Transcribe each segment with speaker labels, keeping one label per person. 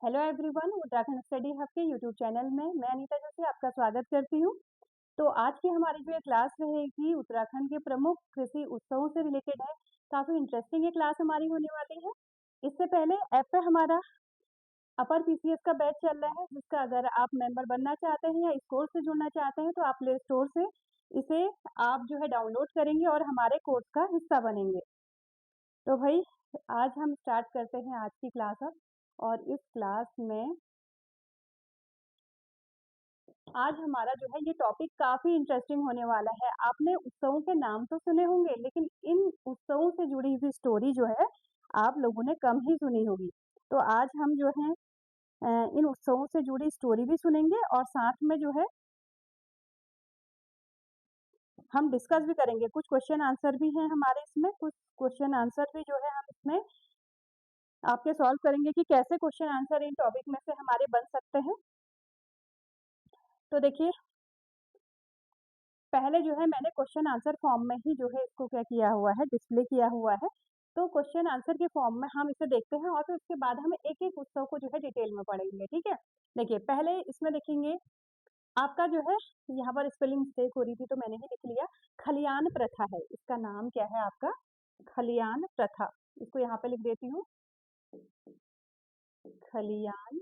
Speaker 1: Hello everyone, Uttarakhand study hub के YouTube channel में मैं अनीता जोशी आपका स्वागत करती हूँ। तो आज की हमारी जो ये क्लास रहेगी उत्तराखंड के प्रमुख कृषि उत्सवों से रिलेटेड है। काफ़ी इंटरेस्टिंग ये क्लास हमारी होने वाली है। इससे पहले ऐप पे हमारा अपर पीसीएस का बैच चल रहा है, जिसका अगर आप मेंबर बनना चाहते हैं या इस कोर्स से जुड़ना चाहते हैं तो आप प्ले स्टोर से इसे आप जो है डाउनलोड करेंगे और हमारे कोर्स का हिस्सा बनेंगे। तो भाई आज हम स्टार्ट करते हैं आज की क्लास अब। और इस क्लास में आज हमारा जो है ये टॉपिक काफी इंटरेस्टिंग होने वाला है। आपने उत्सवों के नाम तो सुने होंगे, लेकिन इन उत्सवों से जुड़ी हुई स्टोरी जो है आप लोगों ने कम ही सुनी होगी। तो आज हम जो है इन उत्सवों से जुड़ी स्टोरी भी सुनेंगे और साथ में जो है हम डिस्कस भी करेंगे। कुछ क्वेश्चन आंसर भी हैं हमारे इसमें, कुछ क्वेश्चन आंसर भी जो है हम इसमें आपके सॉल्व करेंगे कि कैसे क्वेश्चन आंसर इन टॉपिक में से हमारे बन सकते हैं। तो देखिए, पहले जो है मैंने क्वेश्चन आंसर फॉर्म में ही जो है इसको क्या किया हुआ है, डिस्प्ले किया हुआ है। तो क्वेश्चन आंसर के फॉर्म में हम इसे देखते हैं और फिर उसके बाद हम एक एक उत्सव को जो है डिटेल में पढ़ेंगे। ठीक है, देखिए पहले इसमें देखेंगे आपका जो है यहाँ पर स्पेलिंग मिस्टेक हो रही थी तो मैंने ही लिख लिया। खलियान प्रथा है, इसका नाम क्या है आपका? खलियान प्रथा। इसको यहाँ पे लिख देती हूँ, खलियान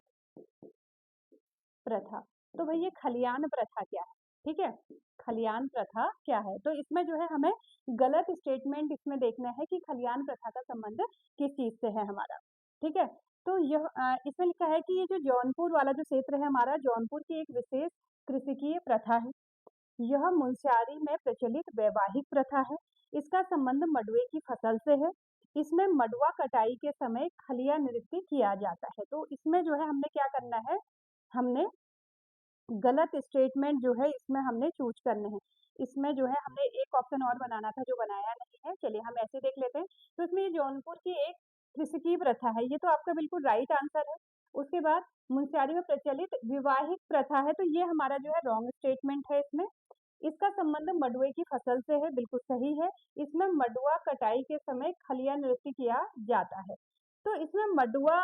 Speaker 1: प्रथा। तो भाई ये खलियान प्रथा क्या है? ठीक है, खलियान प्रथा क्या है? तो इसमें जो है हमें गलत स्टेटमेंट इसमें देखना है कि खलियान प्रथा का संबंध किस चीज से है हमारा। ठीक है, तो यह इसमें लिखा है कि ये जो जौनपुर वाला जो क्षेत्र है हमारा, जौनपुर की एक विशेष कृषिकीय प्रथा है। यह मुंशियारी में प्रचलित वैवाहिक प्रथा है। इसका संबंध मडुए की फसल से है। इसमें मडुआ कटाई के समय खलिया नृत्य किया जाता है। तो इसमें जो है हमने क्या करना है, हमने गलत स्टेटमेंट जो है इसमें हमने चूज करने हैं। इसमें जो है हमने एक ऑप्शन और बनाना था जो बनाया नहीं है। चलिए हम ऐसे देख लेते हैं। तो इसमें ये जौनपुर की एक कृषिकीय प्रथा है, ये तो आपका बिल्कुल राइट आंसर है। उसके बाद मुंशियारी में प्रचलित विवाहिक प्रथा है, तो ये हमारा जो है रॉन्ग स्टेटमेंट है। इसमें इसका संबंध मडुए की फसल से है, बिल्कुल सही है। इसमें मडुआ कटाई के समय खलिया नृत्य किया जाता है। तो इसमें मडुआ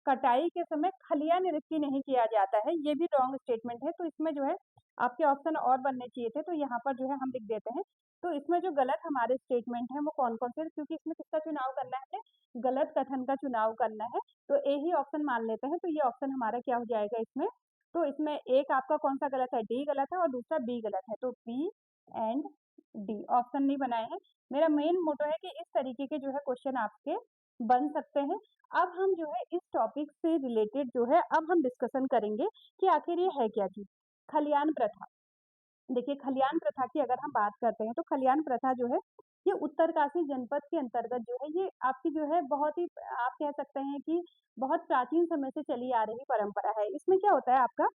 Speaker 1: कटाई के समय खलिया नृत्य नहीं किया जाता है, ये भी रॉन्ग स्टेटमेंट है। तो इसमें जो है आपके ऑप्शन और बनने चाहिए थे, तो यहाँ पर जो है हम लिख देते हैं। तो इसमें जो गलत हमारे स्टेटमेंट है वो कौन कौन से, क्योंकि इसमें किसका चुनाव करना है, हमें गलत कथन का चुनाव करना है। तो ए ही ऑप्शन मान लेते हैं। तो ये ऑप्शन हमारा क्या हो जाएगा इसमें? तो इसमें एक आपका कौन सा गलत है? डी गलत है और दूसरा बी गलत है। तो बी एंड डी ऑप्शन नहीं बनाए हैं। मेरा मेन मोटो है कि इस तरीके के जो है क्वेश्चन आपके बन सकते हैं। अब हम जो है इस टॉपिक से रिलेटेड जो है अब हम डिस्कशन करेंगे कि आखिर ये है क्या चीज, खलियान प्रथा। देखिए खलियान प्रथा की अगर हम बात करते हैं तो खलियान प्रथा जो है ये उत्तरकाशी जनपद के अंतर्गत जो है ये आपकी जो है बहुत ही, आप कह सकते हैं कि बहुत प्राचीन समय से चली आ रही परंपरा है। इसमें क्या होता है आपका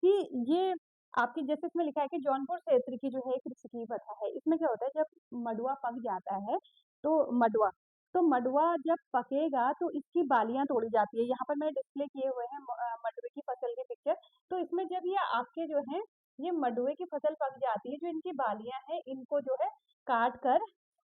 Speaker 1: कि ये आपकी जैसे इसमें लिखा है कि जौनपुर क्षेत्र की जो है कृषि की प्रथा है। इसमें क्या होता है, जब मडुआ पक जाता है तो मडुआ जब पकेगा तो इसकी बालियां तोड़ी जाती है। यहाँ पर मैंने डिस्प्ले किए हुए हैं मडुए की फसल के पिक्चर। तो इसमें जब ये आपके जो है ये मडुए की फसल पक जाती है, जो इनकी बालियां हैं इनको जो है काट कर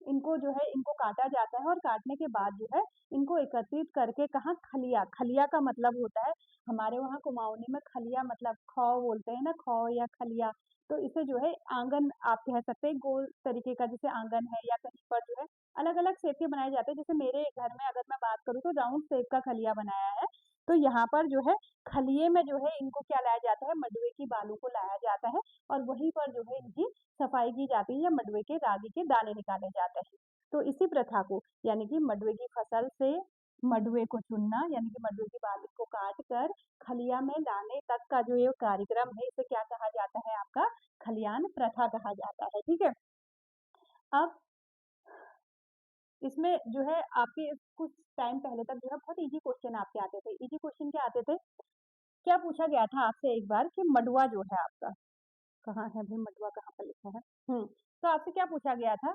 Speaker 1: इनको जो है इनको काटा जाता है और काटने के बाद जो है इनको एकत्रित करके कहाँ, खलिया, खलिया का मतलब होता है हमारे वहाँ कुमाऊनी में खलिया मतलब खौ बोलते हैं ना, खौ या खलिया। तो इसे जो है आंगन आप कह सकते हैं, गोल तरीके का जैसे आंगन है या कहीं पर जो है अलग अलग शेप के बनाए जाते हैं। जैसे मेरे घर में अगर मैं बात करूँ तो राउंड शेप का खलिया बनाया है। तो यहाँ पर जो है खलिए में जो है इनको क्या लाया जाता है, मडुए की बालू को लाया जाता है और वहीं पर जो है इनकी सफाई की जाती है या मडुए के रागी के दाने निकाले जाते हैं। तो इसी प्रथा को, यानी कि मडुए की फसल से मडुए को चुनना, यानी कि मडुए की बाली को काट कर खलिया में लाने तक का जो ये कार्यक्रम है इसे क्या कहा जाता है आपका? खलियान प्रथा कहा जाता है। ठीक है, अब इसमें जो है आपके कुछ टाइम पहले तक जो है बहुत इजी क्वेश्चन आपके आते थे। इजी क्वेश्चन क्या आते थे, क्या पूछा गया था आपसे एक बार कि मडुआ जो है आपका, कहाँ है भाई मडुआ, कहाँ पर लिखा है? तो आपसे क्या पूछा गया था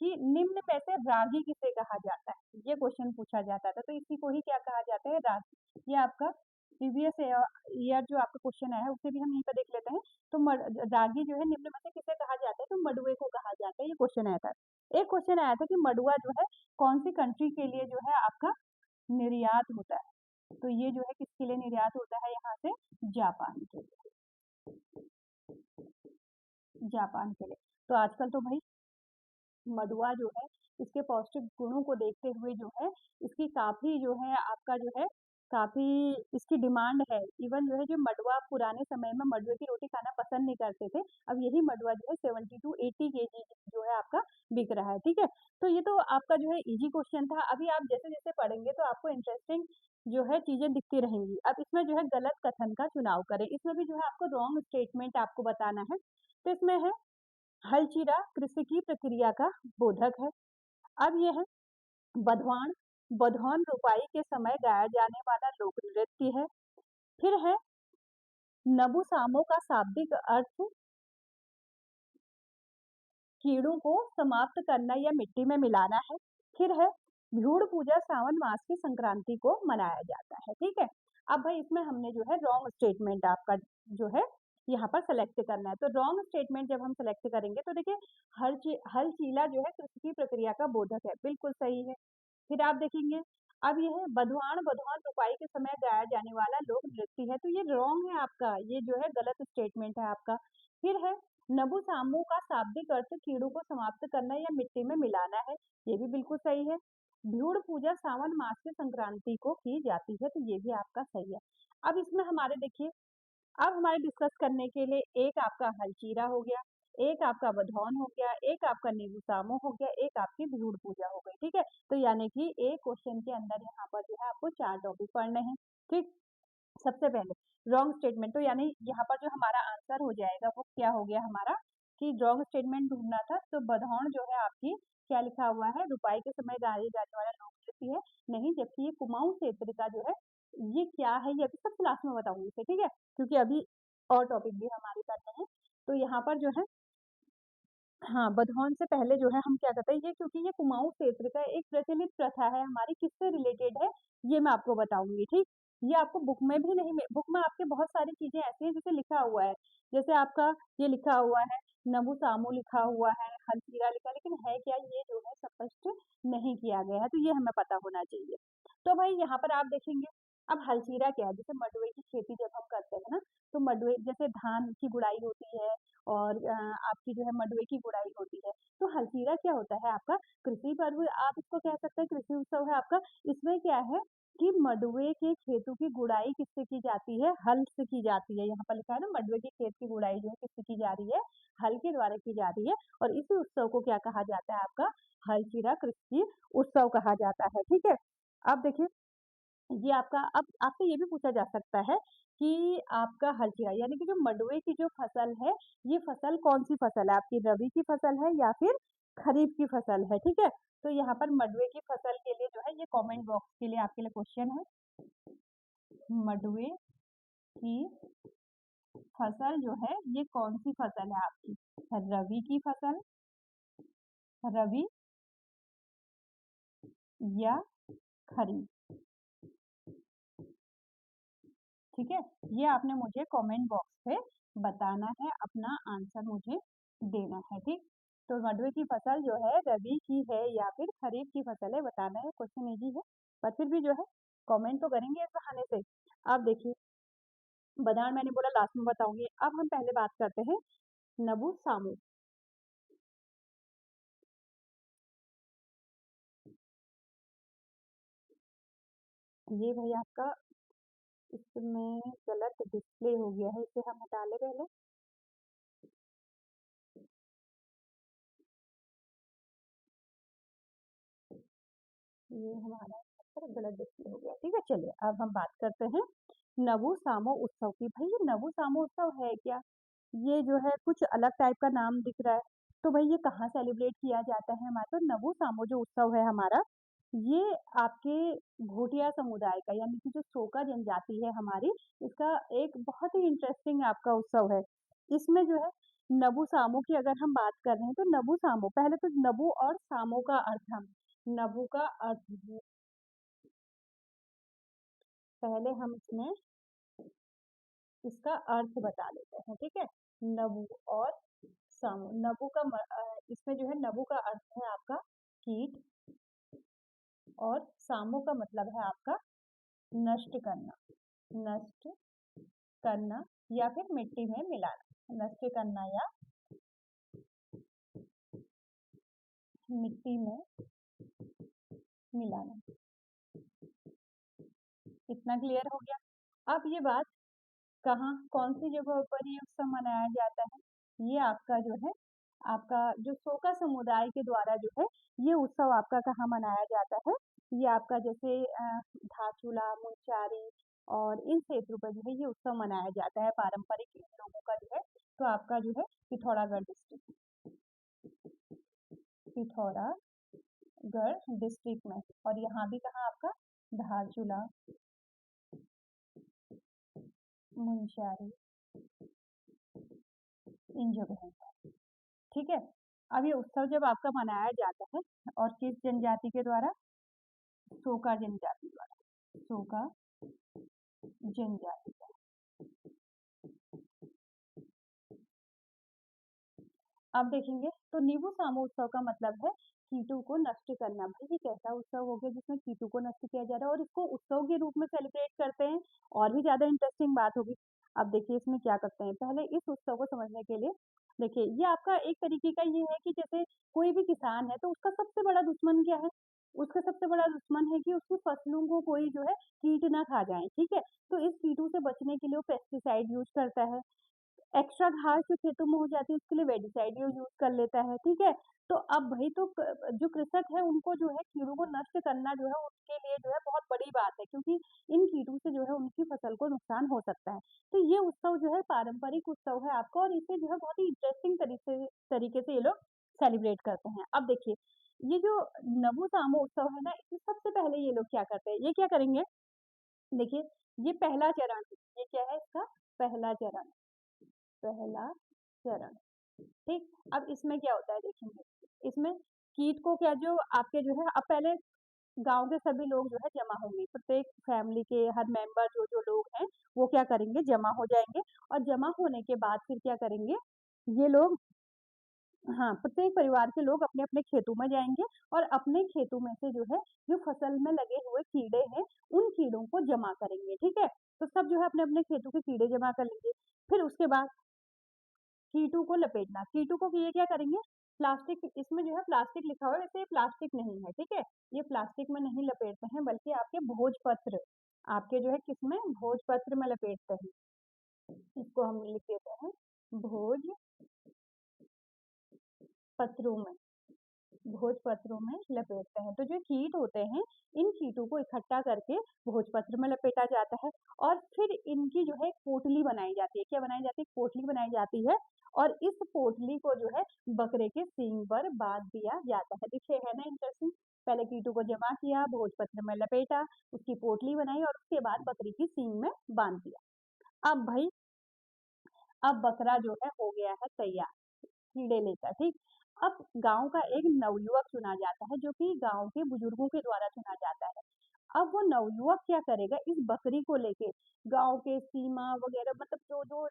Speaker 1: कि निम्न में से रागी किसे कहा जाता है, ये क्वेश्चन पूछा जाता था। तो इसी को ही क्या कहा जाता है? रागी। ये आपका प्रीवियस ईयर जो आपका क्वेश्चन आया है उसे भी हम यहीं पर देख लेते हैं। तो रागी जो है निम्न में से किसे कहा जाता है? तो मडुए को कहा जाता है। ये क्वेश्चन आया था। एक क्वेश्चन आया था कि मडुआ जो है कौन सी कंट्री के लिए जो है आपका निर्यात होता है। तो ये जो है किसके लिए निर्यात होता है यहाँ से? जापान के लिए, जापान के लिए। तो आजकल तो भाई मडुआ जो है इसके पौष्टिक गुणों को देखते हुए जो है इसकी काफ़ी जो है आपका जो है काफ़ी इसकी डिमांड है। इवन जो है जो मडुआ पुराने समय में मडुए की रोटी खाना पसंद नहीं करते थे, अब यही मडुआ जो है 70 टू 80 केजी जो है आपका बिक रहा है, ठीक है? तो ये तो आपका जो है ईज़ी क्वेश्चन था। अभी आप जैसे-जैसे पढ़ेंगे तो आपको इंटरेस्टिंग जो है चीज़ें दिखती रहेंगी। अब इसमें जो है गलत कथन का चुनाव करें। इसमें भी जो है आपको रॉन्ग स्टेटमेंट आपको बताना है। तो इसमें है हलचीरा कृषि की प्रक्रिया का बोधक है। अब ये है बधवाण, बधौन रोपाई के समय गाया जाने वाला लोक नृत्य है। फिर है नबुसामो का शाब्दिक अर्थ कीड़ों को समाप्त करना या मिट्टी में मिलाना है। फिर है भ्यूड़ पूजा सावन मास की संक्रांति को मनाया जाता है, ठीक है? अब भाई इसमें हमने जो है रॉन्ग स्टेटमेंट आपका जो है यहाँ पर सेलेक्ट करना है। तो रॉन्ग स्टेटमेंट जब हम सेलेक्ट करेंगे तो देखिए हल चीला जो है कृषि की प्रक्रिया का बोधक है, बिल्कुल सही है। फिर आप देखेंगे अब ये है बधवाण बधौन रोपाई के समय गाया जाने वाला लोक नृत्य है, तो ये रॉन्ग है आपका, ये जो है गलत स्टेटमेंट है आपका। फिर है नबुसामो का शाब्दिक अर्थ कीड़ों को समाप्त करना या मिट्टी में मिलाना है, ये भी बिल्कुल सही है। भ्यूड़ पूजा सावन मास की संक्रांति को की जाती है, तो ये भी आपका सही है। अब इसमें हमारे देखिए अब हमारे डिस्कस करने के लिए एक आपका हलचीरा हो गया, एक आपका बधौन हो गया, एक आपका नीबूसामो हो गया, एक आपकी भ्रूण पूजा हो गई, ठीक है? तो यानी कि एक क्वेश्चन के अंदर यहाँ पर जो है आपको 4 टॉपिक पढ़ने हैं, ठीक? सबसे पहले रॉन्ग स्टेटमेंट, तो यानी यहाँ पर जो हमारा आंसर हो जाएगा वो क्या हो गया हमारा कि रॉन्ग स्टेटमेंट ढूंढना था। तो बधौन जो है आपकी क्या लिखा हुआ है? रुपाई के समय गाये जाने वाला लोक नृत्य है, नहीं, जबकि ये कुमाऊं क्षेत्र का जो है ये क्या है ये अभी सबसे लास्ट में बताऊंगी इसे, ठीक है? क्योंकि अभी और टॉपिक भी हमारे करने हैं। तो यहाँ पर जो है हाँ, बधौन से पहले जो है हम क्या करते हैं ये क्योंकि ये कुमाऊँ क्षेत्र का एक प्रचलित प्रथा है हमारी, किससे रिलेटेड है ये मैं आपको बताऊँगी, ठीक? ये आपको बुक में भी नहीं मिल बुक में आपके बहुत सारी चीज़ें ऐसी हैं जिसे लिखा हुआ है। जैसे आपका ये लिखा हुआ है, नबुसामो लिखा हुआ है, हलसीरा लिखा है, लेकिन है क्या ये जो है स्पष्ट नहीं किया गया है, तो ये हमें पता होना चाहिए। तो भाई यहाँ पर आप देखेंगे, अब हलसीरा क्या है? जैसे मडुए की खेती जब हम करते हैं ना, तो मडुए जैसे धान की गुड़ाई होती है और आपकी जो है मडुए की गुड़ाई होती है। तो हलसीरा क्या होता है आपका कृषि पर्व आप इसको कह सकते हैं, कृषि उत्सव है आपका। इसमें क्या है कि मडुए के खेतों की गुड़ाई किससे की जाती है? हल से की जाती है। यहाँ पर लिखा है ना मडुए के खेत की गुड़ाई जो है किससे की जा रही है? हल के द्वारा की जा रही है और इसी उत्सव को क्या कहा जाता है आपका? हलसीरा कृषि उत्सव कहा जाता है, ठीक है? अब देखिए ये आपका अब आपसे ये भी पूछा जा सकता है कि आपका हलचीरा यानी कि जो मंडुए की जो फसल है, ये फसल कौन-सी फसल है? आपकी रबी की फसल है या फिर खरीफ की फसल है, ठीक है? तो यहाँ पर मंडुए की फसल के लिए जो है ये कमेंट बॉक्स के लिए आपके लिए क्वेश्चन है। मंडुए की फसल जो है ये कौन-सी फसल है आपकी? रबी की फसल, रबी या खरीफ? ठीक है? ये आपने मुझे कमेंट बॉक्स पे बताना है, अपना आंसर मुझे देना है, ठीक? तो मंडुए की फसल जो है रबी की है या फिर खरीफ की फसल है बताना है, क्वेश्चन ईज़ी है, पर फिर भी जो है कमेंट तो करेंगे इस बहाने से। अब देखिए बादाम मैंने बोला लास्ट में बताऊँगी, अब हम पहले बात करते हैं नबू-सामू। ये भई आपका इसमें गलत डिस्प्ले हो गया है, इसे हम हटा लें पहले। ये हमारा यहाँ पर गलत डिस्प्ले हो गया, ठीक है? चलिए अब हम बात करते हैं नवु-सामो उत्सव की। भई ये नवु-सामो उत्सव है क्या? ये जो है कुछ अलग टाइप का नाम दिख रहा है। तो भई ये कहाँ सेलिब्रेट किया जाता है हमारा? तो नवु-सामो जो उत्सव है हमारा, ये आपके भोटिया समुदाय का यानी कि जो सोका जनजाति है हमारी, इसका एक बहुत ही इंटरेस्टिंग आपका उत्सव है। इसमें जो है नबु-सामो की अगर हम बात कर रहे हैं तो नबु-सामो पहले तो नबु और सामो का अर्थ हम नबु का अर्थ पहले हम इसमें इसका अर्थ बता लेते हैं, ठीक है? नबु और सामु इसमें जो है नबु का अर्थ है आपका कीट और सामु का मतलब है आपका नष्ट करना, नष्ट करना या फिर मिट्टी में मिलाना, नष्ट करना या मिट्टी में मिलाना। इतना क्लियर हो गया। अब ये बात कहाँ कौन सी जगह पर ये उत्सव मनाया जाता है? ये आपका जो है आपका जो सोका समुदाय के द्वारा जो है ये उत्सव आपका कहाँ मनाया जाता है? ये आपका जैसे धारचूला, मुनस्यारी और इन क्षेत्रों पर जो है ये उत्सव मनाया जाता है पारंपरिक इन लोगों का जो है। तो आपका जो है पिथौरागढ़ डिस्ट्रिक्ट, पिथौरागढ़ डिस्ट्रिक्ट में। और यहाँ भी कहाँ आपका धारचूला, मुनस्यारी इन जगहों पर। ठीक है। अब ये उत्सव जब आपका मनाया जाता है और किस जनजाति के द्वारा? सोका जनजाति द्वारा, सोका जनजाति द्वारा। अब देखेंगे तो नींबू सामो उत्सव का मतलब है कीटों को नष्ट करना। भाई ये कैसा उत्सव हो गया जिसमें कीटों को नष्ट किया जा रहा है और इसको उत्सव के रूप में सेलिब्रेट करते हैं? और भी ज्यादा इंटरेस्टिंग बात होगी। अब देखिए इसमें क्या करते हैं, पहले इस उत्सव को समझने के लिए देखिए ये आपका एक तरीके का ये है कि जैसे कोई भी किसान है तो उसका सबसे बड़ा दुश्मन क्या है? उसका सबसे बड़ा दुश्मन है कि उसकी फसलों को कोई जो है कीट ना खा जाए। ठीक है। तो इस कीटों से बचने के लिए वो पेस्टिसाइड यूज करता है। एक्स्ट्रा घास जो खेतों में हो जाती है उसके लिए वेडिसाइड यूज कर लेता है। ठीक है। तो अब भाई तो जो कृषक है उनको जो है कीड़ों को नष्ट करना जो है उनके लिए जो है बहुत बड़ी बात है, क्योंकि इन कीटों से जो है उनकी फसल को नुकसान हो सकता है। तो ये उत्सव जो है पारंपरिक उत्सव है आपका और इसे जो है बहुत ही इंटरेस्टिंग तरीके से ये लोग सेलिब्रेट करते हैं। अब देखिए ये जो नबू सामो उत्सव है ना, इसमें सबसे पहले ये लोग क्या करते हैं, ये क्या करेंगे? देखिए ये पहला चरण है। ये क्या है इसका पहला चरण, पहला चरण। ठीक। अब इसमें क्या होता है देखेंगे, इसमें कीट को क्या जो आपके जो है अब पहले गांव के सभी लोग जो है जमा होंगे, प्रत्येक फैमिली के हर मेंबर जो जो लोग हैं वो क्या करेंगे, जमा हो जाएंगे। और जमा होने के बाद फिर क्या करेंगे ये लोग, हाँ प्रत्येक परिवार के लोग अपने अपने खेतों में जाएंगे और अपने खेतों में से जो है जो फसल में लगे हुए कीड़े हैं उन कीड़ों को जमा करेंगे। ठीक है। तो सब जो है अपने अपने खेतों के कीड़े जमा कर लेंगे। फिर उसके बाद कीटू को लपेटना, कीटू को ये क्या करेंगे, प्लास्टिक, इसमें जो है प्लास्टिक लिखा हुआ है, वैसे ये प्लास्टिक नहीं है। ठीक है। ये प्लास्टिक में नहीं लपेटते हैं बल्कि आपके भोजपत्र, आपके जो है किसमें, भोजपत्र में लपेटते हैं। इसको हम लिख देते हैं भोज पत्रों में, भोजपत्रों में लपेटते हैं। तो जो कीट होते हैं इन कीटों को इकट्ठा करके भोजपत्र में लपेटा जाता है और फिर इनकी जो है एक पोटली बनाई जाती है। क्या बनाई जाती है? पोटली बनाई जाती है और इस पोटली को जो है बकरे के सींग पर बांध दिया जाता है। देखिए है ना इंटरेस्टिंग। पहले कीटों को जमा किया, भोजपत्र में लपेटा, उसकी पोटली बनाई और उसके बाद बकरी की सींग में बांध दिया। अब भाई अब बकरा जो है हो गया है तैयार कीड़े लेकर। ठीक। अब गांव का एक नवयुवक चुना जाता है जो कि गांव के बुजुर्गों के द्वारा चुना जाता है। अब वो नवयुवक क्या करेगा, इस बकरी को लेके गांव के सीमा वगैरह मतलब जो जो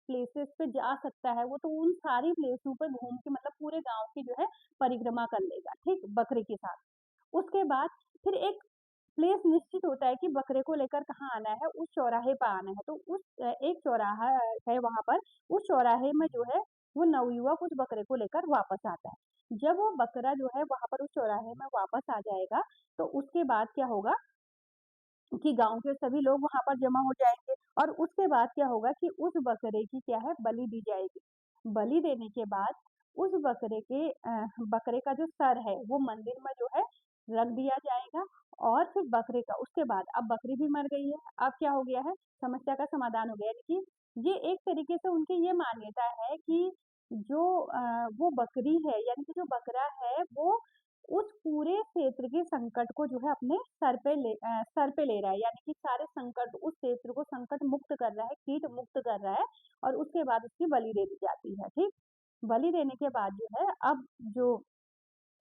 Speaker 1: प्लेसेस पे जा सकता है वो तो उन सारी प्लेसों पे घूम के मतलब पूरे गांव की जो है परिक्रमा कर लेगा। ठीक, बकरी के साथ। उसके बाद फिर एक प्लेस निश्चित होता है कि बकरे को लेकर कहाँ आना है, उस चौराहे पर आना है। तो उस एक चौराहा है वहां पर, उस चौराहे में जो है वो नवयुवक उस बकरे को लेकर वापस आता है। जब वो बकरा जो है वहां पर उस चौराहे में वापस आ जाएगा तो उसके बाद क्या होगा कि गांव के सभी लोग वहां पर जमा हो जाएंगे और उसके बाद क्या होगा कि उस बकरे की क्या है बलि दी जाएगी। बलि देने के बाद उस बकरे का जो सर है वो मंदिर में जो है रख दिया जाएगा। और फिर बकरे का उसके बाद अब बकरी भी मर गई है, अब क्या हो गया है, समस्या का समाधान हो गया। यानी कि ये एक तरीके से उनकी ये मान्यता है कि जो वो बकरी है यानी कि जो बकरा है वो उस पूरे क्षेत्र के संकट को जो है अपने सर पे ले रहा है। यानी कि सारे संकट उस क्षेत्र को संकट मुक्त कर रहा है, कीट मुक्त कर रहा है और उसके बाद उसकी बलि दे दी जाती है। ठीक। बलि देने के बाद जो है अब जो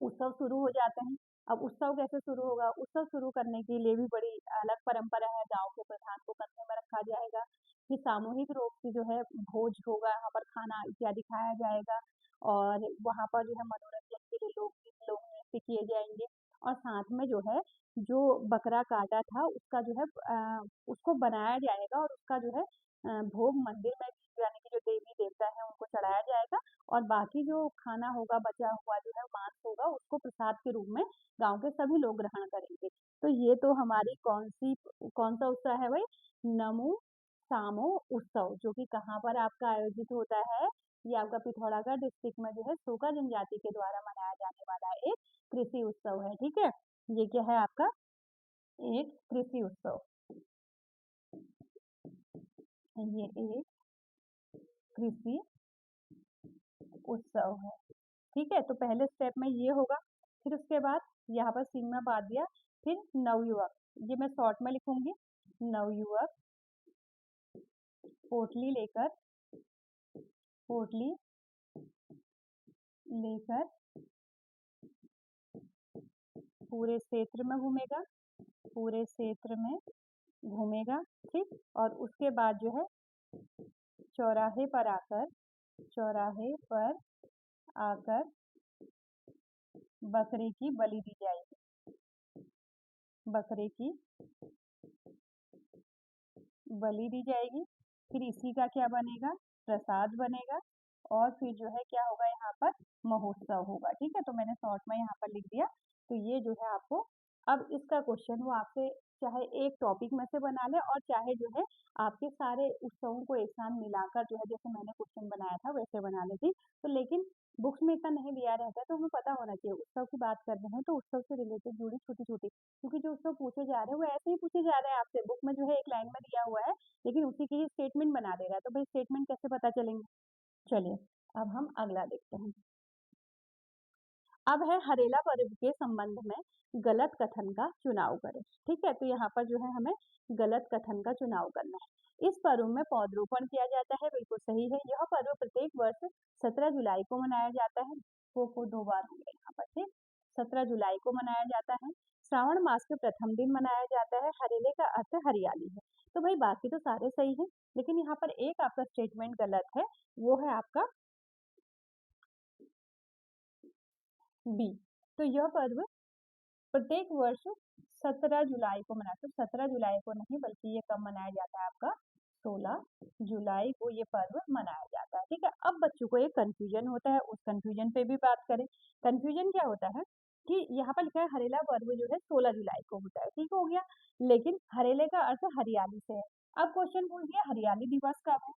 Speaker 1: उत्सव शुरू हो जाते हैं। अब उत्सव कैसे शुरू होगा, उत्सव शुरू करने के लिए भी बड़ी अलग परंपरा है। गांव के प्रधान को कंधे में रखा जाएगा कि सामूहिक रूप से जो है भोज होगा, वहाँ पर खाना इत्यादि खाया जाएगा और वहाँ पर जो है मनोरंजन के लिए लोकगीत लोक नृत्य किए जाएंगे और साथ में जो है जो बकरा काटा था उसका जो है उसको बनाया जाएगा और उसका जो है भोग मंदिर में यानी कि जो देवी देवता है उनको चढ़ाया जाएगा और बाकी जो खाना होगा बचा हुआ जो है मांस होगा उसको प्रसाद के रूप में गांव के सभी लोग ग्रहण करेंगे। तो ये तो हमारी कौन सा उत्सव है भाई? नमो सामो उत्सव, जो कि कहाँ पर आपका आयोजित होता है? ये आपका पिथौरागढ़ डिस्ट्रिक्ट में जो है सोका जनजाति के द्वारा मनाया जाने वाला एक कृषि उत्सव है। ठीक है, ये क्या है आपका? एक कृषि उत्सव। ये एक कृषि उत्सव है। ठीक है, तो पहले स्टेप में ये होगा, फिर उसके बाद यहाँ पर सिंह में बांध दिया, फिर नवयुवक, ये मैं शॉर्ट में लिखूंगी। नवयुवक पोटली लेकर पूरे क्षेत्र में घूमेगा, ठीक। और उसके बाद जो है चौराहे पर आकर बकरे की बलि दी जाएगी। फिर इसी का क्या बनेगा? प्रसाद बनेगा और फिर जो है क्या होगा यहाँ पर? महोत्सव होगा। ठीक है, तो मैंने शॉर्ट में यहाँ पर लिख दिया। तो ये जो है आपको अब इसका क्वेश्चन वो आपसे चाहे एक टॉपिक में से बना ले और चाहे जो है आपके सारे उत्सवों को एक साथ मिलाकर जो है जैसे मैंने क्वेश्चन बनाया था वैसे बना लेती। तो लेकिन बुक्स में इतना नहीं दिया रहता है तो हमें पता होना चाहिए उत्सव की बात कर रहे हैं तो उत्सव से रिलेटेड जुड़ी छोटी छोटी, क्योंकि जो उत्सव पूछे जा रहे हैं वो ऐसे ही पूछे जा रहे हैं आपसे, बुक में जो है एक लाइन में दिया हुआ है लेकिन उसी की ही स्टेटमेंट बना दे रहा है, तो भाई स्टेटमेंट कैसे पता चलेंगे? चलिए अब हम अगला देखते हैं। अब है हरेला पर्व के संबंध में गलत कथन का चुनाव करें। ठीक है, तो यहाँ पर जो है हमें गलत कथन का चुनाव करना है। इस पर्व में पौधरोपण किया जाता है, बिल्कुल सही है। यह पर्व प्रत्येक वर्ष 17 जुलाई को मनाया जाता है। वो 2 बार हो गया यहाँ पर, ठीक। 17 जुलाई को मनाया जाता है। श्रावण मास के प्रथम दिन मनाया जाता है। हरेले का अर्थ हरियाली है। तो भाई बाकी तो सारे सही है, लेकिन यहाँ पर एक आपका स्टेटमेंट गलत है, वो है आपका बी। तो यह पर्व प्रत्येक वर्ष 17 जुलाई को मनाया, तो 17 जुलाई को नहीं बल्कि ये कब मनाया जाता है आपका? 16 जुलाई को ये पर्व मनाया जाता है। ठीक है, अब बच्चों को एक कंफ्यूजन होता है, उस कंफ्यूजन पे भी बात करें। कंफ्यूजन क्या होता है कि यहाँ पर लिखा है हरेला पर्व जो है 16 जुलाई को होता है, ठीक हो गया, लेकिन हरेले का अर्थ हरियाली से है। अब क्वेश्चन पूछ दिया हरियाली दिवस कब है?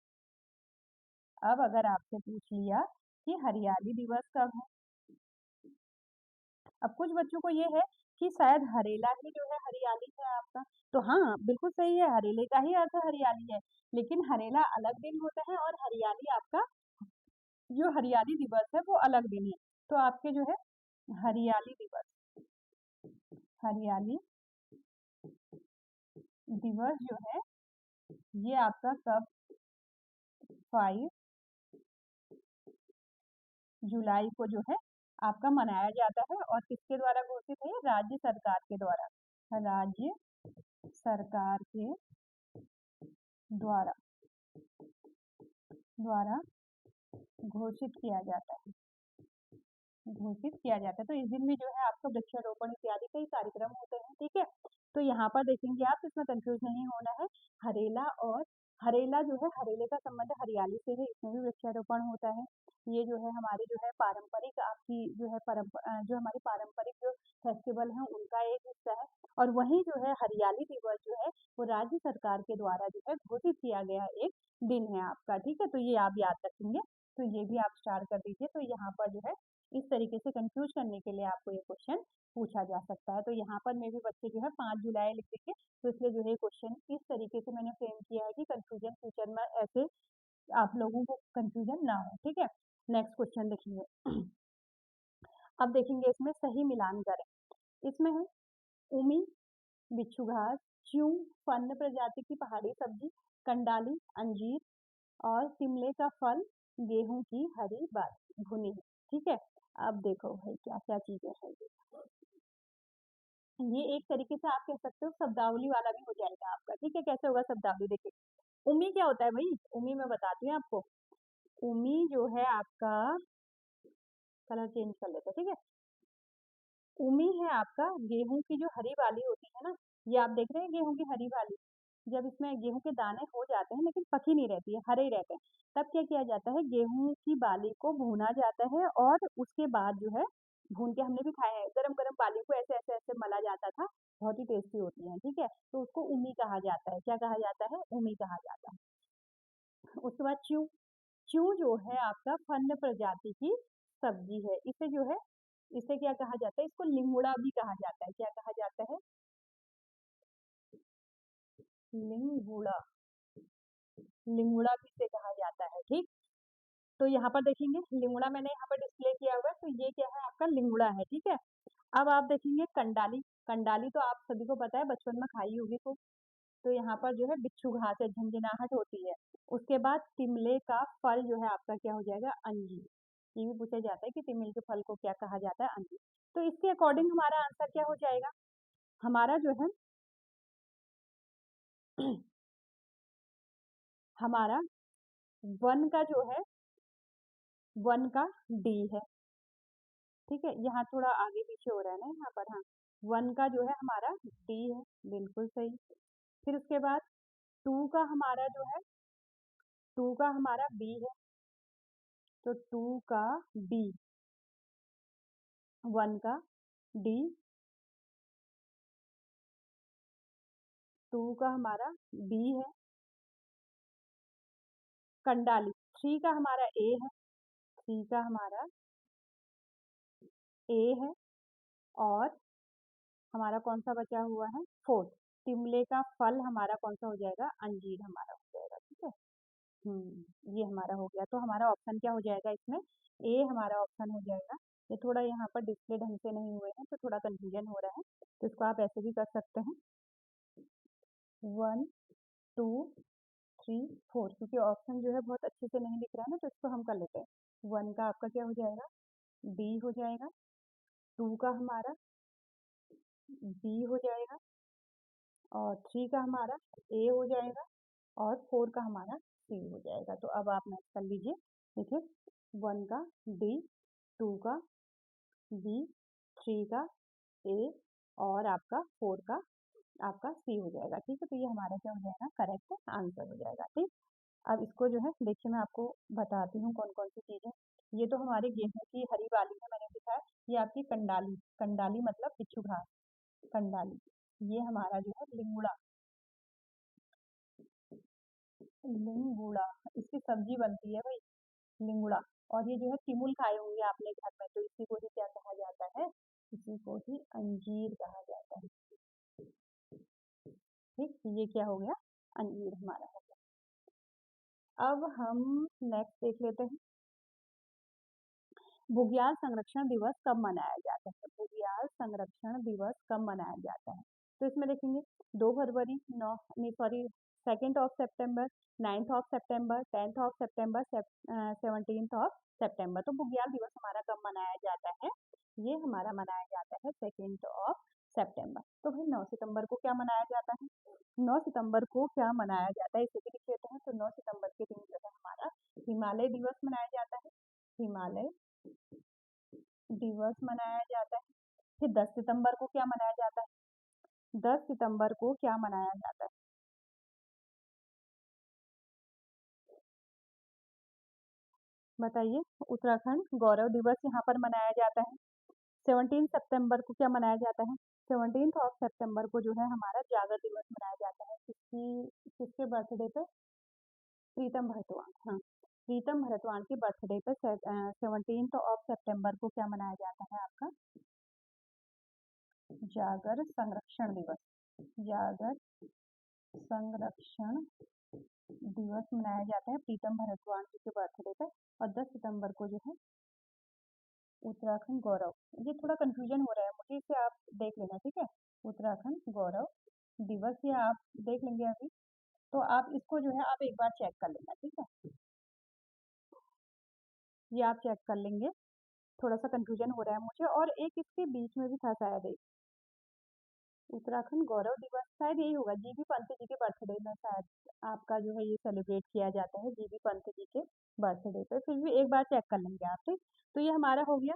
Speaker 1: अब अगर आपसे पूछ लिया कि हरियाली दिवस कब है, अब कुछ बच्चों को ये है कि शायद हरेला ही जो है हरियाली है आपका, तो हाँ बिल्कुल सही है, हरेले का ही अर्थ हरियाली है, लेकिन हरेला अलग दिन होता है और हरियाली आपका जो हरियाली दिवस है वो अलग दिन है। तो आपके जो है हरियाली दिवस जो है ये आपका कब? 5 जुलाई को जो है आपका मनाया जाता है और किसके द्वारा घोषित है? राज्य सरकार के द्वारा, राज्य सरकार के द्वारा घोषित किया जाता है। तो इस दिन भी जो है आपका वृक्षारोपण इत्यादि कई कार्यक्रम होते हैं। ठीक है, तो यहाँ पर देखेंगे आप, इसमें कंफ्यूज नहीं होना है। हरेला और हरेला जो है हरेले का संबंध हरियाली से है, इसमें भी वृक्षारोपण होता है। ये जो है हमारी जो है पारंपरिक आपकी जो है जो हमारी पारंपरिक जो फेस्टिवल है उनका एक हिस्सा है। और वहीं जो है हरियाली दिवस जो है वो राज्य सरकार के द्वारा जो है घोषित किया गया एक दिन है आपका। ठीक है, तो ये आप याद रखेंगे, तो ये भी आप स्टार्ट कर दीजिए। तो यहाँ पर जो है इस तरीके से कंफ्यूज करने के लिए आपको ये क्वेश्चन पूछा जा सकता है। तो यहाँ पर मे भी बच्चे जो है 5 जुलाई लिख देंगे, तो इसलिए जो है क्वेश्चन इस तरीके से मैंने फ्रेम किया है कि कंफ्यूजन फ्यूचर में ऐसे आप लोगों को कंफ्यूजन ना हो। ठीक है, नेक्स्ट क्वेश्चन देखेंगे। अब देखेंगे इसमें सही मिलान करें। इसमें है उमी, बिच्छू घास, च्यू, फन्न प्रजाति की पहाड़ी सब्जी, कंडाली, अंजीर और शिमले का फल, गेहूं की हरी बात भुनी है। ठीक है, अब देखो भाई क्या क्या चीजें हैं ये एक तरीके से आप कह सकते हो शब्दावली वाला भी हो जाएगा आपका। ठीक है, कैसे होगा शब्दावली? देखिए उमी क्या होता है भाई? उमी मैं बताती हूँ आपको। उमी जो है आपका, कलर चेंज कर लेते हैं, ठीक है। उमी है आपका गेहूं की जो हरी वाली होती है ना, ये आप देख रहे हैं गेहूं की हरी वाली। जब इसमें गेहूं के दाने हो जाते हैं लेकिन पकी नहीं रहती है, हरे ही रहते हैं, तब क्या किया जाता है, गेहूं की बाली को भूना जाता है और उसके बाद जो है भून के हमने भी खाए हैं, गरम गरम बाली को ऐसे ऐसे ऐसे मला जाता था, बहुत ही टेस्टी होती है, ठीक है। तो उसको उमी कहा जाता है, क्या कहा जाता है, उमी कहा जाता है। उसके बाद च्यू, च्यू जो है आपका फन्न प्रजाति की सब्जी है, इसे जो है, इसे क्या कहा जाता है, इसको लिंगुड़ा भी कहा जाता है, क्या कहा जाता है, लिंगुड़ा, लिंगुड़ा भी इसे कहा जाता है, ठीक। तो यहाँ पर देखेंगे लिंगुड़ा मैंने यहाँ पर डिस्प्ले किया हुआ है, तो ये क्या है आपका लिंगुड़ा है, ठीक है। अब आप देखेंगे कंडाली, कंडाली तो आप सभी को पता है, बचपन में खाई होगी खूब। तो यहाँ पर जो है बिच्छू घास है, झंझनाहट होती है। उसके बाद तिमले का फल जो है आपका क्या हो जाएगा, अंजीर। ये भी पूछा जाता है कि तिमिल के फल को क्या कहा जाता है, अंजीर। तो इसके अकॉर्डिंग हमारा आंसर क्या हो जाएगा, हमारा जो है हमारा वन का जो है, वन का डी है, ठीक है। यहाँ थोड़ा आगे पीछे हो रहा है ना यहाँ पर, हाँ। वन का जो है हमारा डी है, बिल्कुल सही। फिर उसके बाद टू का हमारा जो है, टू का हमारा बी है, तो टू का बी, वन का डी, टू का हमारा बी है। कंडाली, थ्री का हमारा ए है, थ्री का हमारा ए है। और हमारा कौन सा बचा हुआ है, फोर्थ, तिमले का फल हमारा कौन सा हो जाएगा, अंजीर हमारा हो जाएगा, ठीक है। ये हमारा हो गया, तो हमारा ऑप्शन क्या हो जाएगा इसमें, ए हमारा ऑप्शन हो जाएगा। ये थोड़ा यहाँ पर डिस्प्ले ढंग से नहीं हुए हैं तो थोड़ा कंफ्यूजन हो रहा है, तो इसको आप ऐसे भी कर सकते हैं, 1 2 3 4, क्योंकि ऑप्शन जो है बहुत अच्छे से नहीं दिख रहा है ना, तो इसको हम कर लेते हैं। वन का आपका क्या हो जाएगा, बी हो जाएगा। टू का हमारा बी हो जाएगा। और थ्री का हमारा ए हो जाएगा। और फोर का हमारा सी हो जाएगा। तो अब आप मैच कर लीजिए, देखिए, वन का डी, टू का बी, थ्री का ए, और आपका फोर का आपका सी हो जाएगा, ठीक है। तो ये हमारा क्या हो जाएगा, करेक्ट आंसर हो जाएगा, ठीक। अब इसको जो है देखिए, मैं आपको बताती हूँ कौन कौन सी चीजें। ये तो हमारे गेहूं की हरी वाली है, मैंने दिखाया। ये आपकी कंडाली, कंडाली मतलब बिच्छू घास, कंडाली। ये हमारा जो है लिंगुड़ा, लिंगुड़ा, इसकी सब्जी बनती है भाई, लिंगुड़ा। और ये जो है तिमुल खाए होंगे आपने घर में, तो इसी को ही क्या कहा जाता है, इसी को ही अंजीर कहा जाता है, ठीक। ये क्या हो गया, अंजीर हमारा हो गया। अब हम नेक्स्ट देख लेते हैं, बुग्याल संरक्षण दिवस कब मनाया जाता है, बुग्याल संरक्षण दिवस कब मनाया जाता है। तो इसमें देखेंगे 2 फरवरी, 9 नहीं सॉरी, 2 ऑफ सितंबर, 9 ऑफ सितंबर, 10 ऑफ सितंबर, 17 ऑफ सितंबर। तो बुग्याल दिवस हमारा कब मनाया जाता है, ये हमारा मनाया जाता है 2 ऑफ सितंबर। तो भाई 9 सितंबर को क्या मनाया जाता है, 9 सितंबर को क्या मनाया जाता है, इसे भी लिख लेते हैं। तो 9 सितंबर के दिन जो है हमारा हिमालय दिवस मनाया जाता है, हिमालय दिवस मनाया जाता है। फिर 10 सितंबर को क्या मनाया जाता है, 10 सितंबर को क्या मनाया जाता है, बताइए। उत्तराखंड गौरव दिवस यहाँ पर मनाया जाता है। 17 सितंबर को क्या मनाया जाता है, 17 ऑफ सितंबर को जो है हमारा जागर दिवस मनाया जाता है, किसकी, किसके बर्थडे पे, प्रीतम भरतवान, हाँ। प्रीतम भरतवान के बर्थडे पे 17 ऑफ सितंबर को क्या मनाया जाता है आपका, जागर संरक्षण दिवस, जागर संरक्षण दिवस मनाया जाता है प्रीतम भरतवान जी के बर्थडे पे। और 10 सितंबर को जो है उत्तराखंड गौरव, ये थोड़ा कंफ्यूजन हो रहा है मुझे, इसे आप देख लेना, ठीक है। उत्तराखंड गौरव दिवस ये आप देख लेंगे अभी, तो आप इसको जो है आप एक बार चेक कर लेना, ठीक है। ये आप चेक कर लेंगे, थोड़ा सा कंफ्यूजन हो रहा है मुझे, और एक इसके बीच में भी था शायद एक, उत्तराखंड गौरव दिवस शायद यही होगा, जीबी पंत जी के बर्थडे में शायद आपका जो है ये सेलिब्रेट किया जाता है, जीबी पंत जी के बर्थडे पे। फिर भी एक बार चेक कर लेंगे आप, ठीक। तो ये हमारा हो गया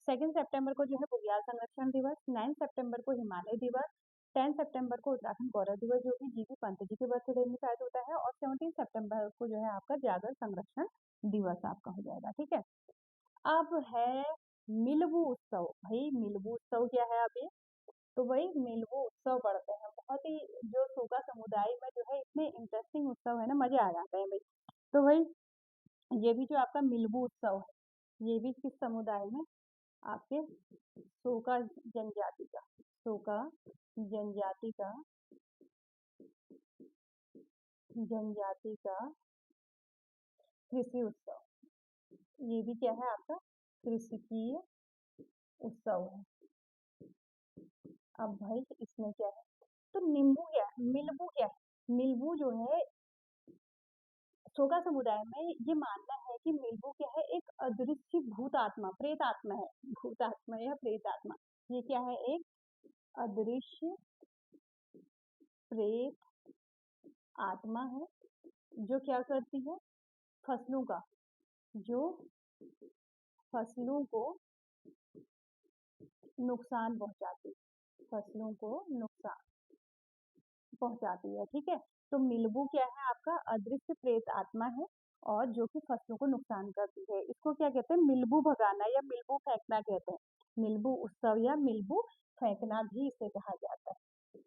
Speaker 1: 2 सितंबर को जो है बुग्याल संरक्षण दिवस, 9 सितंबर को हिमालय दिवस, 10 सितंबर को उत्तराखंड गौरव दिवस जो कि जीबी पंत जी के बर्थडे में शायद होता है, और 17 सितंबर को जो है आपका जागर संरक्षण दिवस आपका हो जाएगा, ठीक है। अब है मिलवू उत्सव। भाई मिलवू उत्सव क्या है अभी? तो वही मिलवू उत्सव पढ़ते हैं। बहुत ही जो सोगा समुदाय में जो है इतने इंटरेस्टिंग उत्सव है ना, मजे आ जाते हैं भाई। तो भाई ये भी जो आपका मिलवू उत्सव है, ये भी किस समुदाय में? आपके सोका जनजाति का, सोका जनजाति का, जनजाति का कृषि उत्सव। ये भी क्या है आपका? कृषिकीय उत्सव है। अब भाई इसमें क्या है? तो नींबू क्या है? मिलबू क्या है? मिलबू जो है सोगा समुदाय में ये मानना है कि मिलबू क्या है? एक अदृश्य भूत आत्मा, प्रेत आत्मा है। भूत आत्मा या प्रेत आत्मा, ये क्या है? एक अदृश्य प्रेत आत्मा है जो क्या करती है? फसलों का, जो फसलों को नुकसान पहुंचाती है, फसलों को नुकसान पहुंचाती है, ठीक है। तो मिलबू क्या है? आपका अदृश्य प्रेत आत्मा है और जो कि फसलों को नुकसान करती है। इसको क्या कहते हैं? मिलबू भगाना या मिलबू फेंकना कहते हैं। मिलबू उत्सव या मिलबू फेंकना भी इसे कहा जाता है।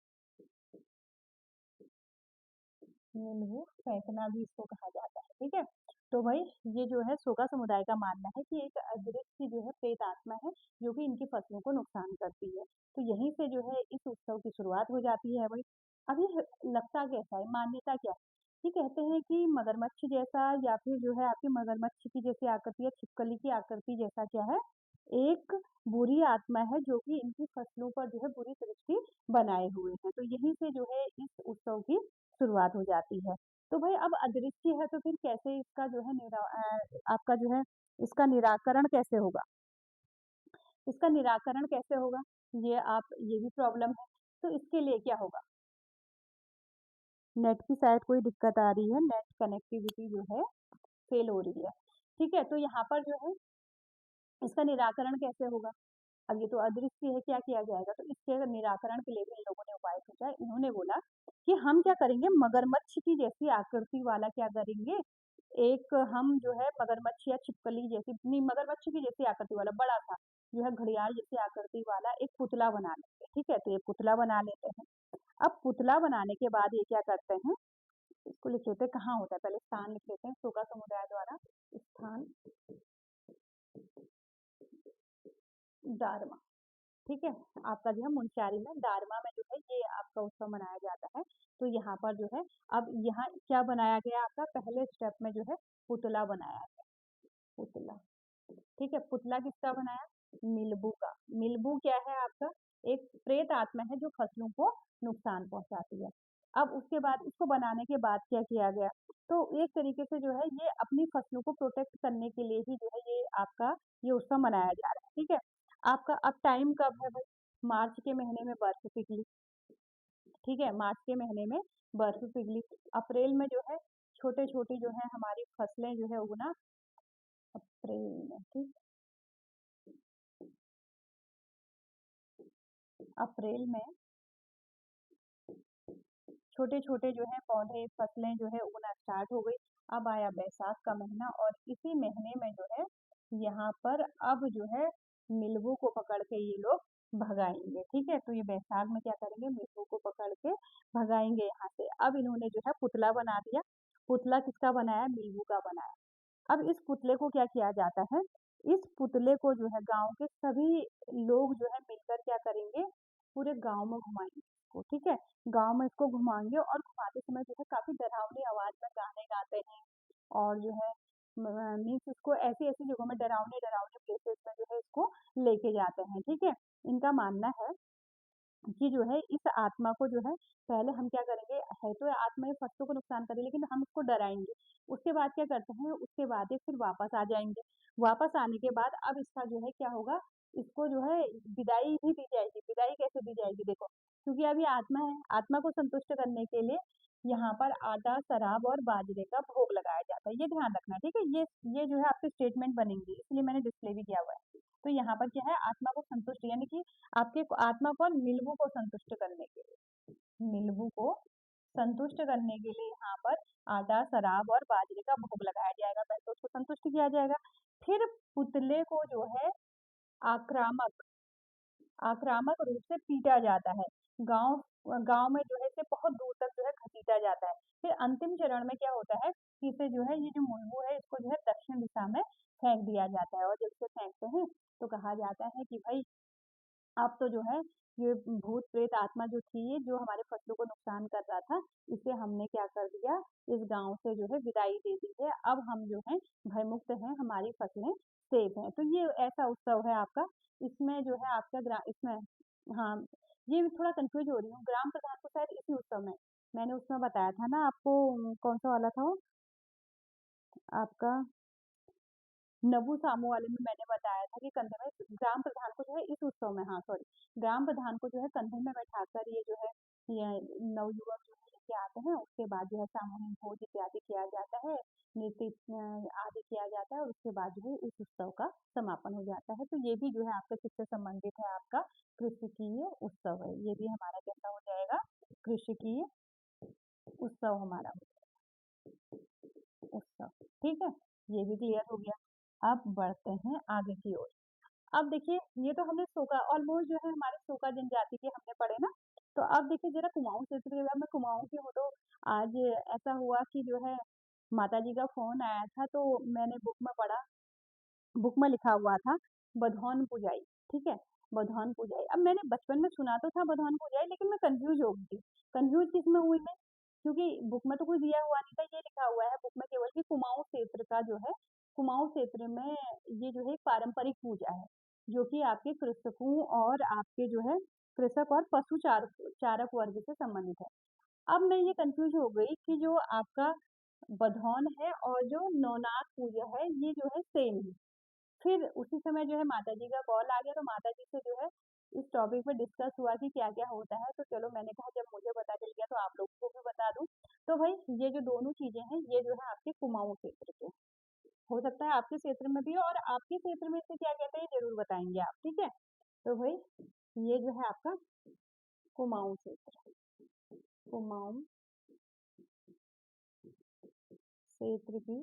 Speaker 1: मिलबू फेंकना भी इसको कहा जाता है, ठीक है। तो भाई ये जो है सोगा समुदाय का मानना है कि एक अदृश्य जो है प्रेत आत्मा है जो कि इनकी फसलों को नुकसान करती है। तो यहीं से जो है इस उत्सव की शुरुआत हो जाती है भाई। अभी लगता कैसा है? मान्यता क्या है? ये कहते हैं कि मगरमच्छ जैसा या फिर जो है आपकी मगरमच्छ की जैसी आकृति या छिपकली की आकृति जैसा क्या है? एक बुरी आत्मा है जो कि इनकी फसलों पर जो है बुरी दृष्टि बनाए हुए हैं। तो यहीं से जो है इस उत्सव की शुरुआत हो जाती है। तो भाई अब अदृश्य है तो फिर कैसे इसका जो है आपका जो है इसका निराकरण कैसे होगा? इसका निराकरण कैसे होगा? ये भी प्रॉब्लम है। तो इसके लिए क्या होगा? नेट की शायद कोई दिक्कत आ रही है, नेट कनेक्टिविटी जो है फेल हो रही है, ठीक है। तो यहाँ पर जो है इसका निराकरण कैसे होगा? अब ये तो अदृश्य है, क्या किया जाएगा? तो इसके निराकरण के लिए भी इन लोगों ने उपाय सोचा है। इन्होंने बोला कि हम क्या करेंगे, मगरमच्छ की जैसी आकृति वाला क्या करेंगे, एक हम जो है मगरमच्छ या छिपकली जैसी, नहीं मगरमच्छ की जैसी आकृति वाला बड़ा सा जो है घड़ियाल जैसी आकृति वाला एक पुतला बना लेंगे, ठीक है। तो ये पुतला बना लेते हैं। अब पुतला बनाने के बाद ये क्या करते हैं, इसको लिख लेते हैं, कहाँ होता है पहले स्थान लिख लेते हैं, सोगा समुदाय द्वारा स्थान दारमा, ठीक है। आपका जो है मुनस्यारी में दारमा में जो है ये आपका उत्सव मनाया जाता है। तो यहाँ पर जो है अब यहाँ क्या बनाया गया? आपका पहले स्टेप में जो है पुतला बनाया गया, पुतला, ठीक है। पुतला किसका बनाया? मिलबू का। मिलबू क्या है आपका? एक प्रेत आत्मा है जो फसलों को नुकसान पहुंचाती है। अब उसके बाद इसको बनाने के बाद क्या किया गया? तो एक तरीके से जो है ये अपनी फसलों को प्रोटेक्ट करने के लिए ही जो है ये आपका ये उत्सव मनाया जा रहा है, ठीक है। आपका अब टाइम कब है भाई? मार्च के महीने में बर्फ पिघली, ठीक है। मार्च के महीने में बर्फ पिघली। अप्रैल में जो है छोटे छोटी जो है हमारी फसलें जो है उगना, अप्रैल में, ठीक, अप्रैल में छोटे छोटे जो है पौधे फसलें जो है उगना स्टार्ट हो गई। अब आया बैसाख का महीना और इसी महीने में जो है यहाँ पर अब जो है मिलवू को पकड़ के ये लोग भगाएंगे, ठीक है। तो ये बैसाख में क्या करेंगे? मिलवू को पकड़ के भगाएंगे यहाँ से। अब इन्होंने जो है पुतला बना दिया। पुतला किसका बनाया? मिलवू का बनाया। अब इस पुतले को क्या किया जाता है? इस पुतले को जो है गांव के सभी लोग जो है मिलकर क्या करेंगे? पूरे गांव में घुमाएंगे इसको, ठीक है। गांव में इसको घुमाएंगे और घुमाते समय जो है काफी डरावनी आवाज में गाने गाते हैं और जो है मीन्स इसको ऐसी ऐसी जगहों में डरावने डरावने प्लेसेस में जो है इसको लेके जाते हैं, ठीक है। इनका मानना है कि जो है इस आत्मा को जो है पहले हम क्या करेंगे, है तो आत्मा ये फसलों को नुकसान करे लेकिन हम इसको डराएंगे। उसके बाद क्या करते हैं? उसके बाद ये फिर वापस आ जाएंगे। वापस आने के बाद अब इसका जो है क्या होगा? इसको जो है विदाई भी दी जाएगी। विदाई कैसे दी जाएगी? देखो, क्योंकि अभी आत्मा है, आत्मा को संतुष्ट करने के लिए यहाँ पर आटा, शराब और बाजरे का भोग लगाया जाता है। ये ध्यान रखना, ठीक है। ये जो है आपके स्टेटमेंट बनेंगे, इसलिए मैंने डिस्प्ले भी किया हुआ है। तो यहाँ पर क्या है, आत्मा को संतुष्ट यानी कि आपके आत्मा को नीलवू को संतुष्ट करने के लिए, नीलवू को संतुष्ट करने के लिए यहाँ पर आटा, शराब और बाजरे का भोग लगाया जाएगा, पहले तो उसको संतुष्ट किया जाएगा। फिर पुतले को जो है आक्रामक आक्रामक रूप से पीटा जाता है। गाँव गाँव में जो है इसे बहुत दूर तक जो है घसीटा जाता है। फिर अंतिम चरण में क्या होता है कि इसे जो है ये जो मुर्मू है इसको जो है दक्षिण दिशा में फेंक दिया जाता है और जब इसे फेंकते हैं तो कहा जाता है कि भाई अब तो जो है ये भूत प्रेत आत्मा जो थी ये जो हमारे फसलों को नुकसान कर रहा था इसे हमने क्या कर दिया, इस गांव से जो है विदाई दे दी है। अब हम जो है भयमुक्त हैं, हमारी फसलें सेफ हैं। तो ये ऐसा उत्सव है आपका। इसमें जो है आपका इसमें हाँ, ये मैं थोड़ा कंफ्यूज हो रही हूँ। ग्राम प्रधान को शायद इसी उत्सव में मैंने उसमें बताया था ना आपको, कौन सा वाला था वो आपका नभू सामू वाले में मैंने बताया था कि कंधे में ग्राम प्रधान को जो है इस उत्सव में, हाँ सॉरी, ग्राम प्रधान को जो है कंधे में बैठाकर ये जो है ये नवयुवक जो है लेके आते हैं। उसके बाद जो है सामूहिक भोज इत्यादि किया जाता है, नृत्य आदि किया जाता है और उसके बाद जो है इस उत्सव का समापन हो जाता है। तो ये भी जो है आपका किससे संबंधित है, आपका कृषिकीय उत्सव है। ये भी हमारा कैसा हो जाएगा, कृषिकीय उत्सव हमारा उत्सव। ठीक है, ये भी क्लियर हो गया। अब बढ़ते हैं आगे की ओर। अब देखिए ये तो हमने सोका ऑलमोस्ट जो है हमारे सोका जनजाति के हमने पढ़े ना। तो अब देखिए जरा कुमाऊं क्षेत्र के बाद मैं कुमाऊं की हूँ तो आज ऐसा हुआ कि जो है माता जी का फोन आया था तो मैंने बुक में पढ़ा, बुक में लिखा हुआ था बधौन पुजाई। ठीक है, बधौन पुजाई। अब मैंने बचपन में सुना तो था बधौन पुजाई, लेकिन मैं कंफ्यूज हो गई थी। कंफ्यूज किस में हुई मैं, क्योंकि बुक में तो कुछ दिया हुआ नहीं था, ये लिखा हुआ है बुक में केवल कि कुमाऊं क्षेत्र का जो है, कुमाऊं क्षेत्र में ये जो है एक पारंपरिक पूजा है जो कि आपके कृषकों और आपके जो है कृषक और पशु चारक वर्ग से संबंधित है। अब मैं ये कंफ्यूज हो गई कि जो आपका बधौन है और जो नवनाथ पूजा है ये जो है सेम है। फिर उसी समय जो है माताजी का कॉल आ गया तो माताजी से जो है इस टॉपिक पे डिस्कस हुआ कि क्या-क्या होता है। तो चलो मैंने कहा जब मुझे पता चल गया तो आप लोगों को भी बता दूँ। तो भाई ये जो दोनों चीज़ें हैं ये जो है आपके कुमाऊँ क्षेत्र के। हो सकता है आपके क्षेत्र में भी हो और आपके क्षेत्र में इसे क्या कहते हैं ये ज़रूर बताएँगे आप, ठीक है? तो भाई ये जो है आपका कुमाऊँ क्षेत्र, कुमाऊँ क्षेत्र की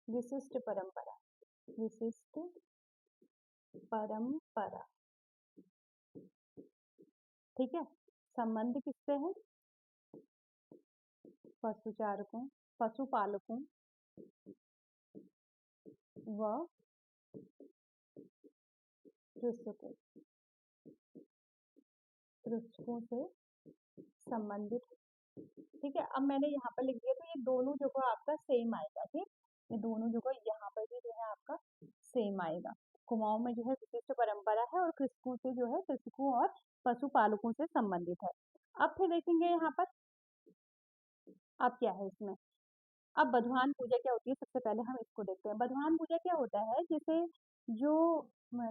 Speaker 1: विशिष्ट परंपरा, विशिष्ट परंपरा, ठीक है? संबंध किससे है? पशुचारकों, पशुपालकों व कृषकों, कृषकों से संबंधित। ठीक है, अब मैंने यहाँ पर लिख दिया तो ये दोनों जगह आपका सेम आएगा। ठीक, ये दोनों जगह यहाँ पर भी जो है आपका सेम आएगा। कुमाऊं में जो है विशिष्ट परंपरा है और कृषकों से जो है कृषकों और पशुपालकों से संबंधित है। अब फिर देखेंगे यहाँ पर अब क्या है इसमें। अब बधवान पूजा क्या होती है, सबसे पहले हम इसको देखते हैं। बधवान पूजा क्या होता है, जैसे जो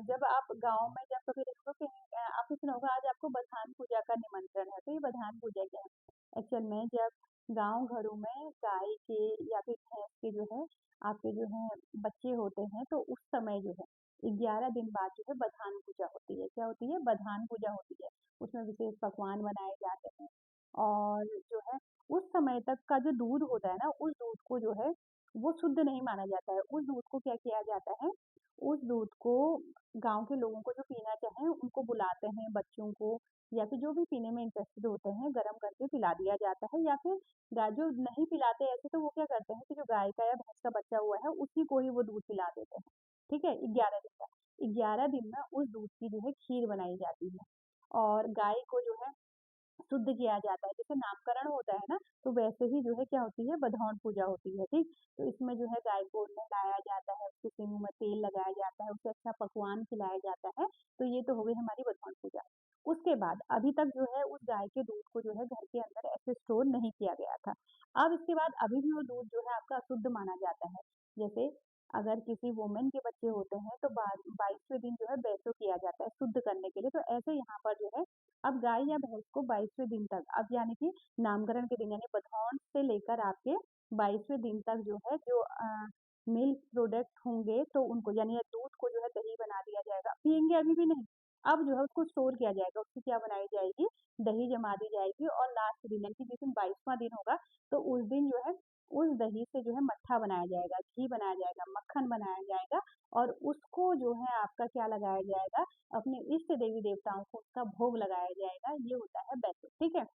Speaker 1: जब आप गांव में जब कभी देखो कि आपने सुना होगा आज आपको बधान पूजा का निमंत्रण है। तो ये बधान पूजा क्या है, एक्चुअल में जब गांव घरों में गाय के या फिर भैंस के जो है आपके जो है बच्चे होते हैं तो उस समय जो है 11 दिन बाद जो है बधान पूजा होती है। क्या होती है, बधान पूजा होती है। उसमें विशेष पकवान बनाए जाते हैं और जो है उस समय तक का जो दूध होता है ना, उस दूध को जो है वो शुद्ध नहीं माना जाता है। उस दूध को क्या किया जाता है, उस दूध को गाँव के लोगों को जो पीना चाहें उनको बुलाते हैं, बच्चों को या फिर जो भी पीने में इंटरेस्टेड होते हैं गरम करके पिला दिया जाता है। या फिर जो नहीं पिलाते ऐसे तो वो क्या करते हैं कि जो गाय का या भैंस का बच्चा हुआ है उसी को ही वो दूध पिला देते हैं। ठीक है, 11 दिन का, 11 दिन में उस दूध की जो है खीर बनाई जाती है और गाय को जो है शुद्ध किया जाता है। जैसे नामकरण होता है ना, तो वैसे ही जो है क्या होती है बधौन पूजा होती है। ठीक, तो इसमें जो है गाय को नहलाया जाता है, उसके सींग में तेल लगाया जाता है, उसे अच्छा पकवान खिलाया जाता है। तो ये तो हो गई हमारी बधौन पूजा। उसके बाद अभी तक जो है उस गाय के दूध को जो है घर के अंदर ऐसे स्टोर नहीं किया गया था। अब इसके बाद अभी भी वो दूध जो है आपका अशुद्ध माना जाता है। जैसे अगर किसी वुमेन के बच्चे होते हैं तो 22वें दिन जो है बैसो किया जाता है शुद्ध करने के लिए। तो ऐसे यहाँ पर जो है अब गाय या भैंस को 22वें दिन तक, अब यानी कि नामकरण के दिन यानी बधौन से लेकर आपके 22वें दिन तक जो है जो मिल्क प्रोडक्ट होंगे तो उनको यानी दूध को जो है दही बना दिया जाएगा, पिएंगे अभी भी नहीं, अब जो है उसको स्टोर किया जाएगा, उसकी क्या बनाई जाएगी, दही जमा दी जाएगी और लास्ट दिन यानी कि जिस दिन 22वां दिन होगा तो उस दिन जो है उस दही से जो है मट्ठा बनाया जाएगा, घी बनाया जाएगा, मक्खन बनाया जाएगा और उसको जो है आपका क्या लगाया जाएगा, अपने इष्ट देवी देवताओं को उसका भोग लगाया जाएगा, ये होता है बैतुल, ठीक है।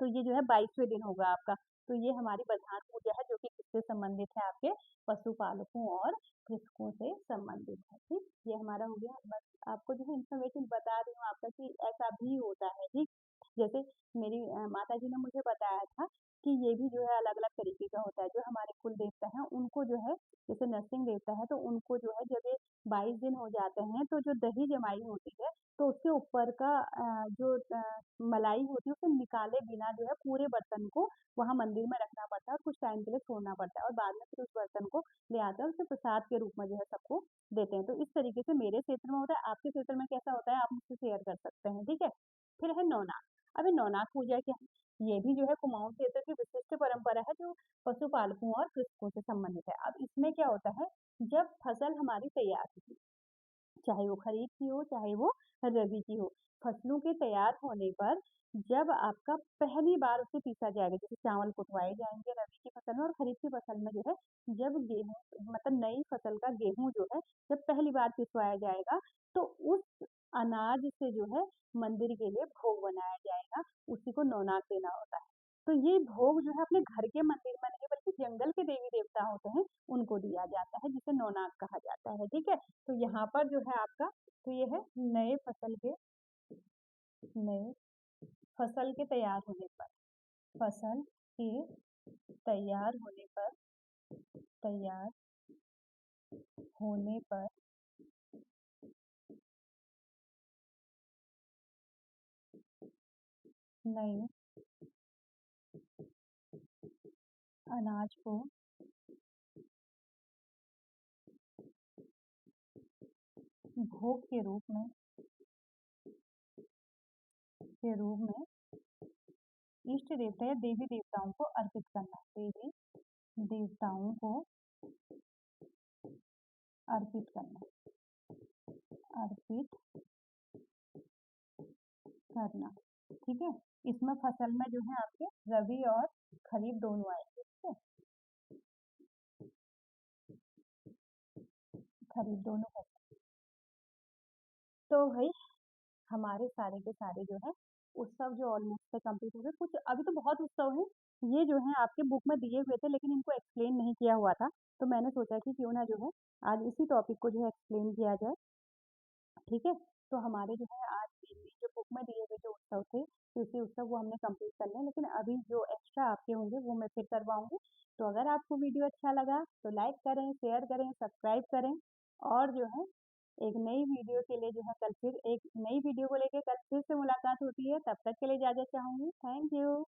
Speaker 1: तो ये जो है 22वें दिन होगा आपका। तो ये हमारी बधान पूजा है जो कि किससे संबंधित है, आपके पशुपालकों और कृषकों से संबंधित है, ठीक। ये हमारा हो गया, बस आपको जो है इन्फॉर्मेशन बता रही हूँ आपका कि ऐसा भी होता है, ठीक। जैसे मेरी माता जी ने मुझे बताया था कि ये भी जो है अलग अलग तरीके का होता है, जो हमारे कुल देवता हैं उनको जो है, जैसे नरसिंह देवता है तो उनको जो है जब ये 22 दिन हो जाते हैं तो जो दही जमाई होती है तो उसके ऊपर का जो मलाई होती है उसे निकाले बिना जो है पूरे बर्तन को वहाँ मंदिर में रखना पड़ता है और कुछ टाइम के लिए छोड़ना पड़ता है और बाद में फिर उस बर्तन को ले आते हैं, उसे प्रसाद के रूप में जो है सबको देते हैं। तो इस तरीके से मेरे क्षेत्र में होता है, आपके क्षेत्र में कैसा होता है आप मुझसे शेयर कर सकते हैं, ठीक है। फिर है नवनाथ। अभी नवनाथ पूजा क्या है, ये भी जो है कुमाऊं क्षेत्र की विशिष्ट परंपरा है जो पशुपालकों और कृषकों से संबंधित है। अब इसमें क्या होता है, जब फसल हमारी तैयार होती है, चाहे वो खरीफ की हो चाहे वो रबी की हो, फसलों के तैयार होने पर जब आपका पहली बार उसे पीसा जाएगा, जैसे चावल कुटवाए जाएंगे रबी की फसल में और खरीफ की फसल में जो है, जब गेहूं मतलब नई फसल का गेहूं जो है जब पहली बार पिसवाया जाएगा तो उस अनाज से जो है मंदिर के लिए भोग बनाया जाएगा, उसी को नवनाथ देना होता है। तो ये भोग जो है अपने घर के मंदिर में नहीं बल्कि जंगल के देवी देवता होते हैं उनको दिया जाता है, जिसे नवनाथ कहा जाता है, ठीक है। तो यहाँ पर जो है आपका, तो ये है नए फसल के तैयार होने पर, फसल के तैयार होने पर, तैयार होने पर नए अनाज को भोग के रूप में इष्ट देवता या देवी देवताओं को अर्पित करना, देवी देवताओं को अर्पित करना, अर्पित करना, ठीक है। इसमें फसल में जो है आपके रबी और खरीफ दोनों आएंगे, ठीक है, खरीफ दोनों फसल। तो भाई हमारे सारे के सारे जो है उत्सव जो ऑलमोस्ट कंप्लीट हो गए, कुछ अभी तो बहुत उत्सव है, ये जो है आपके बुक में दिए हुए थे लेकिन इनको एक्सप्लेन नहीं किया हुआ था, तो मैंने सोचा कि क्यों ना जो है आज इसी टॉपिक को जो है एक्सप्लेन किया जाए, ठीक है। तो हमारे जो है आज मेनली जो बुक में दिए हुए जो उत्सव थे कृषि उत्सव वो हमने कंप्लीट कर लिया, लेकिन अभी जो एक्स्ट्रा आपके होंगे वो मैं फिर करवाऊंगी। तो अगर आपको वीडियो अच्छा लगा तो लाइक करें, शेयर करें, सब्सक्राइब करें और जो है एक नई वीडियो के लिए जो है कल फिर एक नई वीडियो को लेके कल फिर से मुलाकात होती है, तब तक के लिए इजाजत चाहूंगी। Thank you.